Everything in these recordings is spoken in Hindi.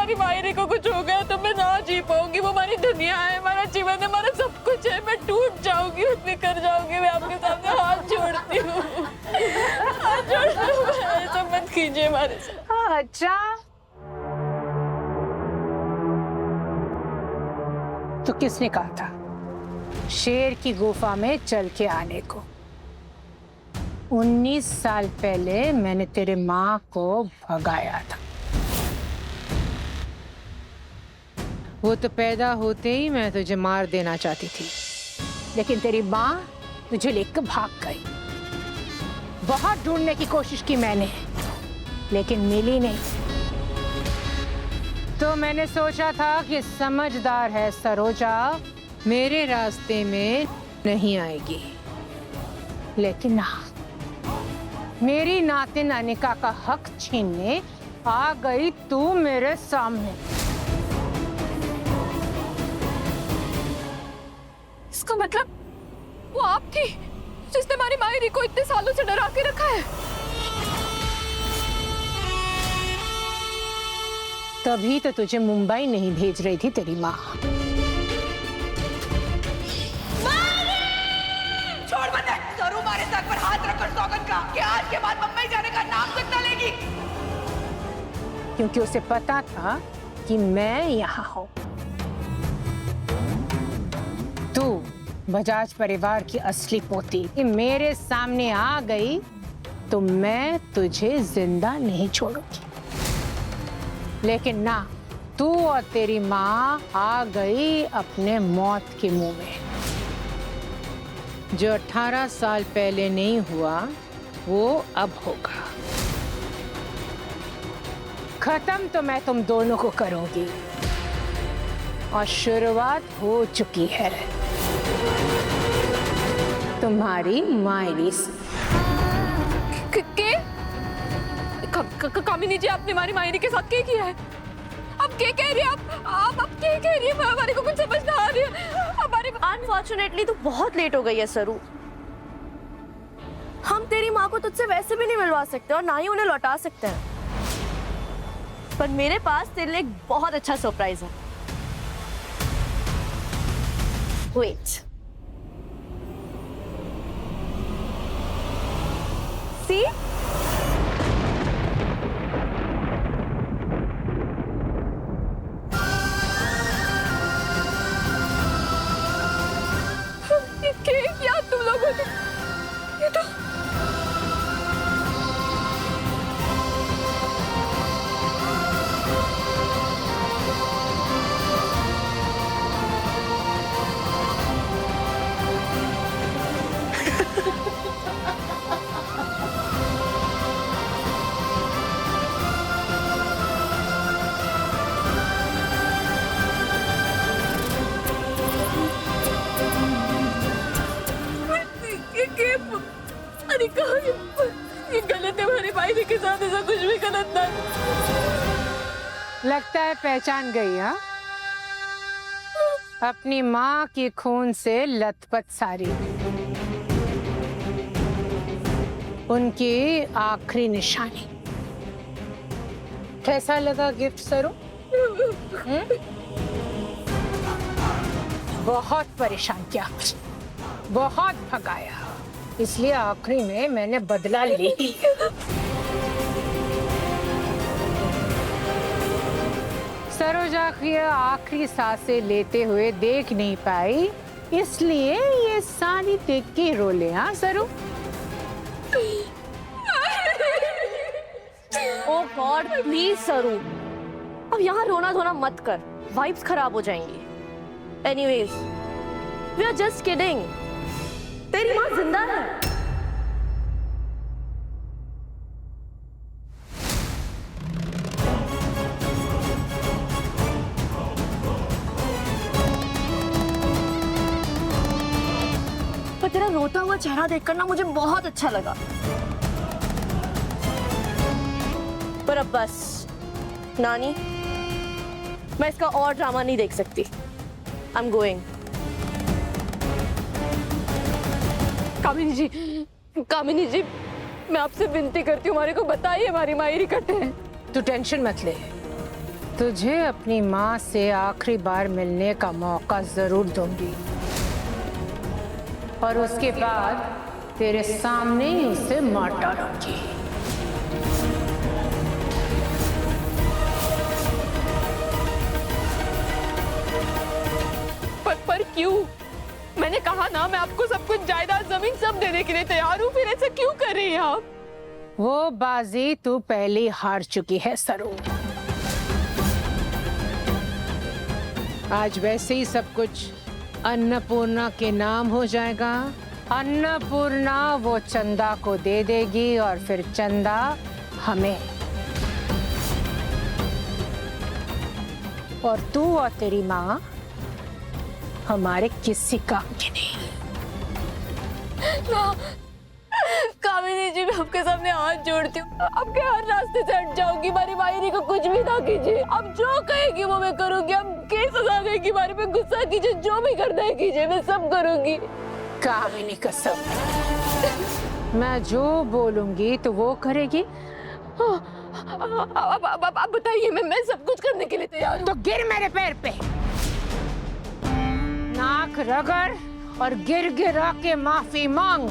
हमारी मायरे को कुछ हो गया तो मैं ना जी पाऊंगी। वो हमारी दुनिया है, हमारा जीवन है, हमारा सब कुछ है। मैं टूट जाऊंगी, बिखर जाऊंगी। मैं आपके सामने हाथ जोड़ती हूँ, हाथ जोड़ती हूँ। ऐसा मत कीजिए हमारे साथ। अच्छा, तो किसने कहा था शेर की गुफा में चल के आने को? 19 साल पहले मैंने तेरे माँ को भगाया था। वो तो पैदा होते ही मैं तुझे मार देना चाहती थी, लेकिन तेरी माँ तुझे लेकर भाग गई। बहुत ढूंढने की कोशिश की मैंने, लेकिन मिली नहीं। तो मैंने सोचा था कि समझदार है सरोजा, मेरे रास्ते में नहीं आएगी। लेकिन ना, मेरी नातिन अनिका का हक छीनने आ गई तू मेरे सामने। इसका मतलब वो आप थी जिसने हमारी मायरी को इतने सालों से डरा के रखा है। तभी तो तुझे मुंबई नहीं भेज रही थी तेरी माँ। छोड़ मत, जरूर मारे सर पर हाथ रखकर सौगन का कि आज के बाद मुंबई जाने का नाम तक न लेगी। क्योंकि उसे पता था कि मैं यहाँ हूँ। तू बजाज परिवार की असली पोती मेरे सामने आ गई तो मैं तुझे जिंदा नहीं छोड़ूंगी। लेकिन ना, तू और तेरी माँ आ गई अपने मौत के मुंह में। जो 18 साल पहले नहीं हुआ वो अब होगा। खत्म तो मैं तुम दोनों को करूंगी, और शुरुआत हो चुकी है तुम्हारी मायरी से। कामिनी जी, आपने हमारी मायरी के साथ क्या किया है? अब क्या कह रही है आप क्या कह रही है? हमारे को कुछ समझ ना आ रही है। हमारे अनफॉर्चुनेटली तो बहुत लेट हो गई है सरू। हम तेरी माँ को तुझसे वैसे भी नहीं मिलवा सकते और ना ही उन्हें लौटा सकते हैं। पर मेरे पास तेरे लिए एक बहुत अच्छा सरप्राइज है। वेट, सी, क्या तुम लोगों ने ये तो अनिका, ये गलत है। हमारी मायरी के साथ ऐसा कुछ भी गलत ना। लगता है पहचान गई। हाँ, अपनी माँ के खून से लथपथ सारी, उनकी आखिरी निशानी। कैसा लगा गिफ्ट सरू? बहुत परेशान किया, बहुत भगाया, इसलिए आखिरी में मैंने बदला ली। सरोजा की आखिरी सांसें लेते हुए देख नहीं पाई, इसलिए ये सारी देख के रो ले। हाँ सरू? ओ गॉड प्लीज सरू, अब यहाँ रोना धोना मत कर, वाइब्स खराब हो जाएंगी। Anyways, we are just kidding. तेरी माँ जिंदा है। पर तेरा रोता हुआ चेहरा देखकर ना मुझे बहुत अच्छा लगा। पर अब बस नानी, मैं इसका और ड्रामा नहीं देख सकती। I am going. कामिनी जी, मैं आपसे विनती करती हूँ, हमारे को बताइए हमारी मायरी कटे हैं। तू टेंशन मत ले, तुझे अपनी माँ से आखिरी बार मिलने का मौका जरूर दूंगी और उसके बाद तेरे सामने ही उसे मार डालूंगी। पर क्यों? मैंने कहा ना मैं आपको सब कुछ जायदाद जमीन सब देने के लिए तैयार हूँ, फिर ऐसा क्यों कर रही हैं आप? वो बाजी तू पहले हार चुकी है सरू। आज वैसे ही सब कुछ अन्नपूर्णा के नाम हो जाएगा। अन्नपूर्णा वो चंदा को दे देगी और फिर चंदा हमें। और तू और तेरी माँ हमारे किसी काम की नहीं। कामिनी जी, मैं आपके सामने हाथ जोड़ती हूँ, आपके हर रास्ते से हट जाऊंगी। हमारी मायरी को कुछ भी ना कीजिए, अब जो कहेगी वो मैं करूंगी। अब केस सजा देगी, बारे में गुस्सा कीजिए, जो भी करना है कीजिए, मैं सब करूंगी। कामिनी कसम, मैं जो बोलूंगी तो वो करेगी। अब बताइए, मैं सब कुछ करने के लिए तैयार हूँ। तो गिर मेरे पैर पे, नाक रगड़ और गिर गिरा के माफी मांग।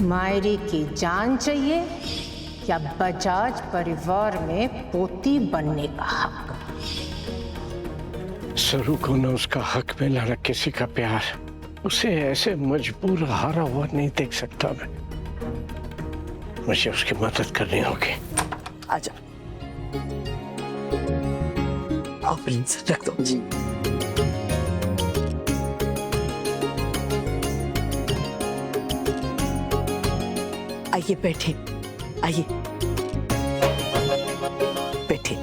मायरी की जान चाहिए या बजाज परिवार में पोती बनने का हक? सरू को न उसका हक मिला न किसी का प्यार। उसे ऐसे मजबूर हारा हुआ नहीं देख सकता मैं। मुझे उसकी मदद करनी होगी। आजा। आओ प्रिंस, रख दो जी। आइए बैठे, आइए बैठे।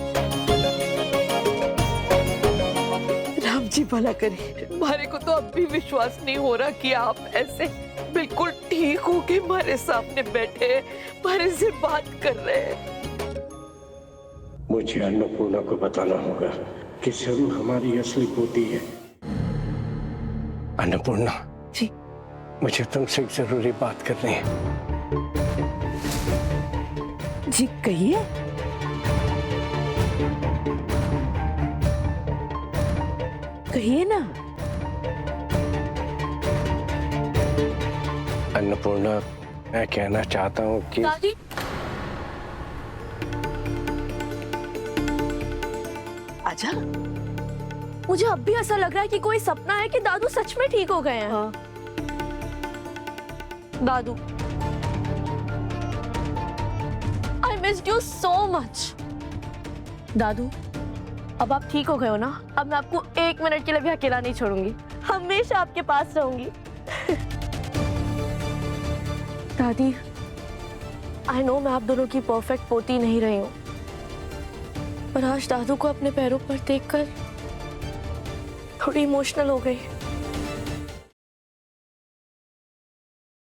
राम जी भला करे, हमारे को तो अब भी विश्वास नहीं हो रहा कि आप ऐसे बिल्कुल ठीक हो के हमारे सामने बैठे, हमारे से बात कर रहे हैं। मुझे अन्नपूर्णा को बताना होगा कि सरू हमारी असली पोती है। अन्नपूर्णा जी, मुझे तुमसे एक जरूरी बात करनी है। जी कहिए। कहिए ना। अन्नपूर्णा, मैं कहना चाहता हूँ कि दादी, आजा। मुझे अब भी ऐसा लग रहा है कि कोई सपना है कि दादू सच में ठीक हो गए हैं। हाँ। दादू, I missed you so much. दादू, अब आप ठीक हो गए हो ना? अब मैं आपको 1 मिनट के लिए भी अकेला नहीं छोड़ूंगी, हमेशा आपके पास रहूंगी। दादी, I know मैं आप दोनों की परफेक्ट पोती नहीं रही हूँ, पर आज दादू को अपने पैरों पर देखकर थोड़ी इमोशनल हो गई।